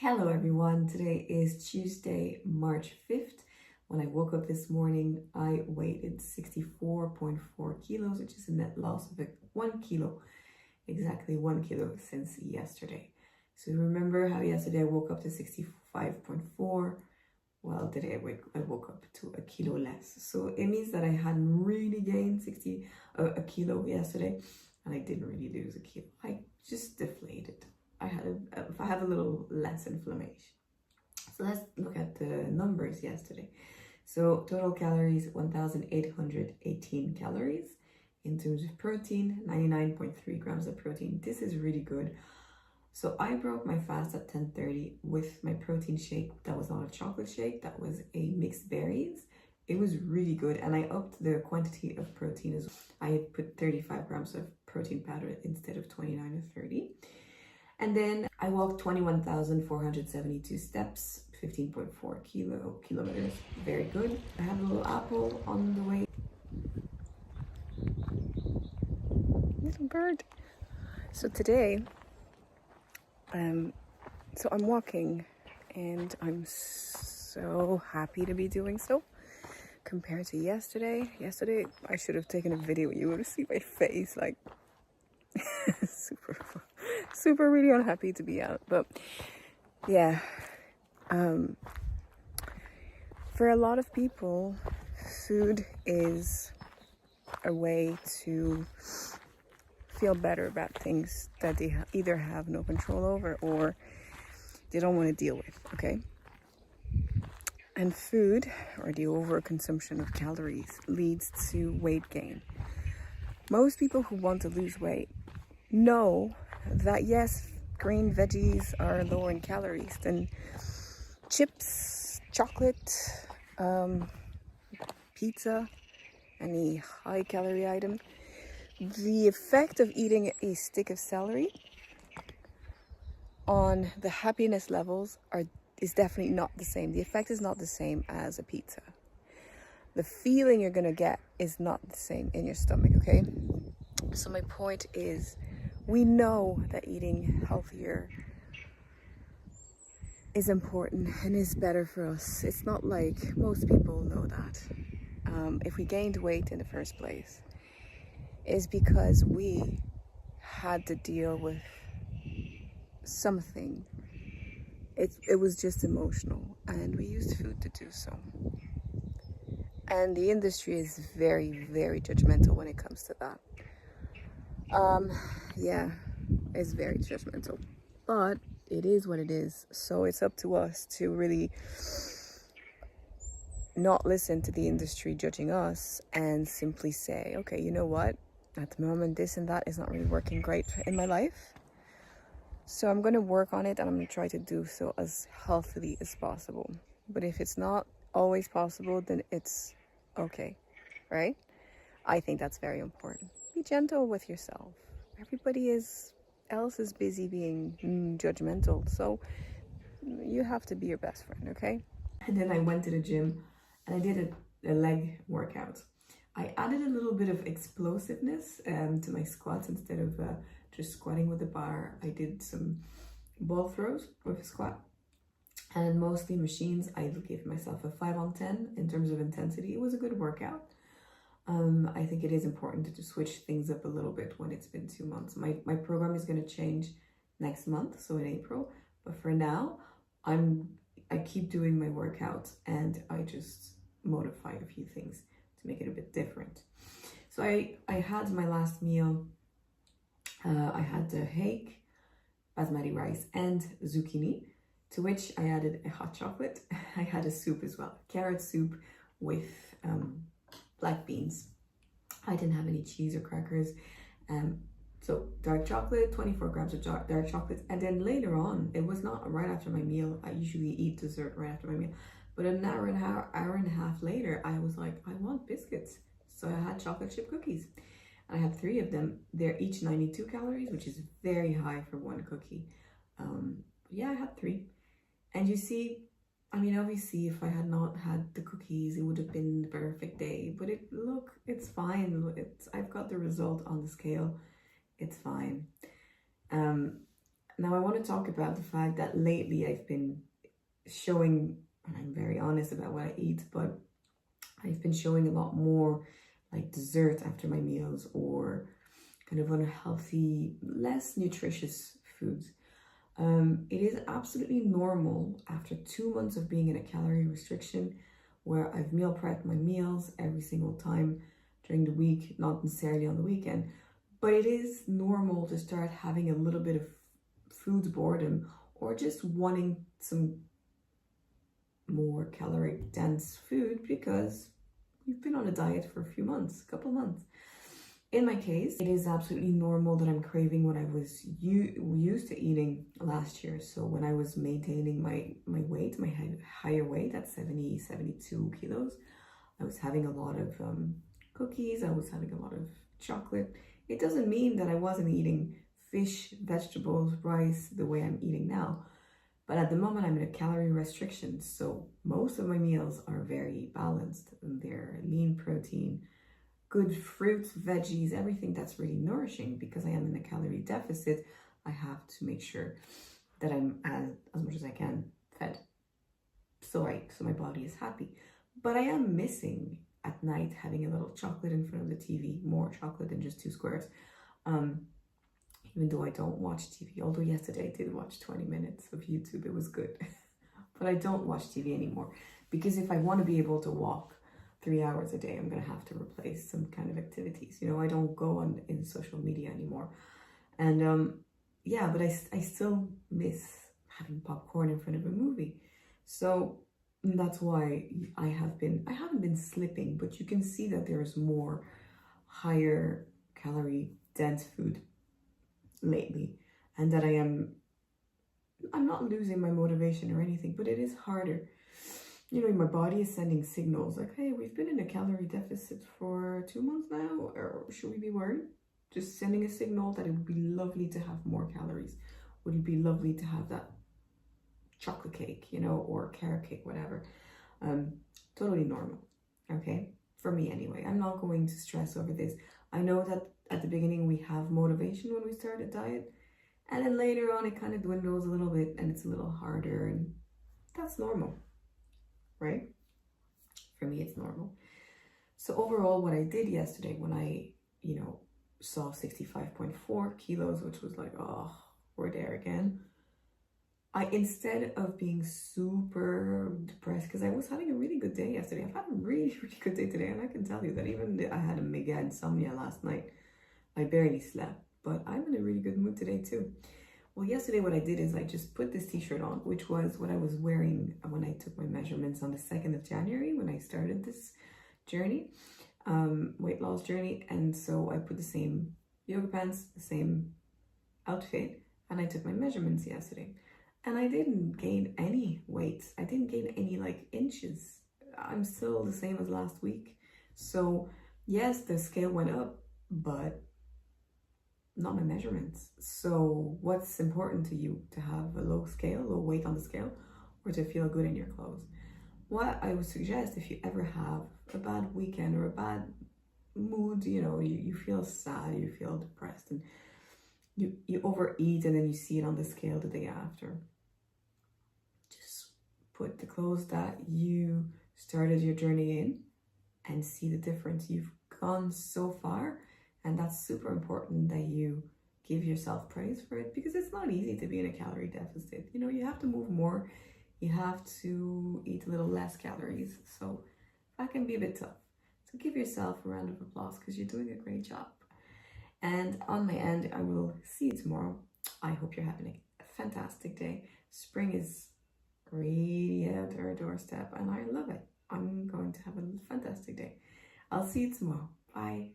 Hello everyone, today is Tuesday, March 5th. When I woke up this morning, I weighed 64.4 kilos, which is a net loss of 1 kilo, exactly 1 kilo since yesterday. So remember how yesterday I woke up to 65.4? Well, today I woke up to a kilo less. So it means that I hadn't really gained a kilo yesterday, and I didn't really lose a kilo. I just deflated. I have a little less inflammation. So let's look at the numbers yesterday. So total calories, 1,818 calories. In terms of protein, 99.3 grams of protein. This is really good. So I broke my fast at 10:30 with my protein shake. That was not a chocolate shake, that was a mixed berries. It was really good, and I upped the quantity of protein as well. I had put 35 grams of protein powder instead of 29 or 30. And then I walked 21,472 steps, 15.4 kilometers. Very good. I have a little apple on the way. Little bird. So today, so I'm walking, and I'm so happy to be doing so compared to yesterday. Yesterday, I should have taken a video. You would have seen my face, like super really unhappy to be out. But yeah, for a lot of people, food is a way to feel better about things that they either have no control over or they don't want to deal with, okay? And food, or the overconsumption of calories, leads to weight gain. Most people who want to lose weight know that yes, green veggies are lower in calories than chips, chocolate, pizza, any high calorie item. The effect of eating a stick of celery on the happiness levels is definitely not the same. The effect is not the same as a pizza. The feeling you're gonna get is not the same in your stomach, okay? So my point is, we know that eating healthier is important and is better for us. It's not like most people know that. If we gained weight in the first place, is because we had to deal with something. It was just emotional, and we used food to do so. And the industry is very, very judgmental when it comes to that. Yeah, it's very judgmental, but it is what it is. So it's up to us to really not listen to the industry judging us and simply say, okay, you know what? At the moment, this and that is not really working great in my life. So I'm going to work on it, and I'm going to try to do so as healthily as possible. But if it's not always possible, then it's okay, right? I think that's very important. Be gentle with yourself. Everybody else is busy being judgmental. So you have to be your best friend, okay? And then I went to the gym and I did a leg workout. I added a little bit of explosiveness to my squats. Instead of just squatting with the bar, I did some ball throws with a squat, and mostly machines. I gave myself a 5 on 10 in terms of intensity. It was a good workout. I think it is important to switch things up a little bit when it's been 2 months. My program is going to change next month, so in April. But for now, I keep doing my workouts, and I just modify a few things to make it a bit different. So I had my last meal. I had the hake, basmati rice, and zucchini, to which I added a hot chocolate. I had a soup as well, carrot soup with black beans. I didn't have any cheese or crackers. So dark chocolate, 24 grams of dark chocolate. And then later on, it was not right after my meal. I usually eat dessert right after my meal. But an hour and a half later, I was like, I want biscuits. So I had chocolate chip cookies. I have 3 of them. They're each 92 calories, which is very high for one cookie. Yeah, I had 3. And you see, I mean, obviously, if I had not had the cookies, it would have been the perfect day. But it's fine. I've got the result on the scale. It's fine. Now I want to talk about the fact that lately I've been showing, and I'm very honest about what I eat, but I've been showing a lot more like dessert after my meals, or kind of unhealthy, less nutritious foods. It is absolutely normal after 2 months of being in a calorie restriction, where I've meal prepped my meals every single time during the week, not necessarily on the weekend, but it is normal to start having a little bit of food boredom, or just wanting some more caloric dense food because you've been on a diet for a few months, a couple of months. In my case, it is absolutely normal that I'm craving what I was used to eating last year. So when I was maintaining my weight, my higher weight at 70, 72 kilos, I was having a lot of cookies, I was having a lot of chocolate. It doesn't mean that I wasn't eating fish, vegetables, rice the way I'm eating now. But at the moment, I'm in a calorie restriction. So most of my meals are very balanced, and they're lean protein, good fruits, veggies, everything that's really nourishing. Because I am in a calorie deficit, I have to make sure that I'm as much as I can fed, so my body is happy. But I am missing at night having a little chocolate in front of the TV, more chocolate than just 2 squares. Even though I don't watch TV, although yesterday I did watch 20 minutes of YouTube, it was good. But I don't watch TV anymore, because if I want to be able to walk 3 hours a day, I'm going to have to replace some kind of activities. You know, I don't go on in social media anymore. And yeah, but I still miss having popcorn in front of a movie. So that's why I haven't been slipping, but you can see that there's more higher calorie dense food lately, and that I'm not losing my motivation or anything, but it is harder. You know, my body is sending signals like, hey, we've been in a calorie deficit for 2 months now, or should we be worried? Just sending a signal that it would be lovely to have more calories. Would it be lovely to have that chocolate cake, you know, or carrot cake, whatever. Totally normal, okay? For me anyway. I'm not going to stress over this. I know that at the beginning we have motivation when we start a diet, and then later on it kind of dwindles a little bit and it's a little harder, and that's normal, right? For me, it's normal. So overall, what I did yesterday when I, you know, saw 65.4 kilos, which was like, oh, we're there again. Instead of being super depressed, because I was having a really good day yesterday. I've had a really, really good day today, and I can tell you that even I had a mega insomnia last night. I barely slept, but I'm in a really good mood today too. Well, yesterday what I did is I just put this t-shirt on, which was what I was wearing when I took my measurements on the 2nd of January when I started this journey, weight loss journey. And so I put the same yoga pants, the same outfit, and I took my measurements yesterday. And I didn't gain any weight. I didn't gain any like inches. I'm still the same as last week. So yes, the scale went up, but not my measurements. So what's important to you? To have a low weight on the scale, or to feel good in your clothes? What I would suggest, if you ever have a bad weekend or a bad mood, you know, you feel sad, you feel depressed, and you overeat, and then you see it on the scale the day after, just put the clothes that you started your journey in and see the difference. You've gone so far, and that's super important that you give yourself praise for it, because it's not easy to be in a calorie deficit. You know, you have to move more, you have to eat a little less calories, so that can be a bit tough. So give yourself a round of applause, because you're doing a great job. And on my end, I will see you tomorrow. I hope you're having a fantastic day. Spring is really at our doorstep, and I love it. I'm going to have a fantastic day. I'll see you tomorrow. Bye.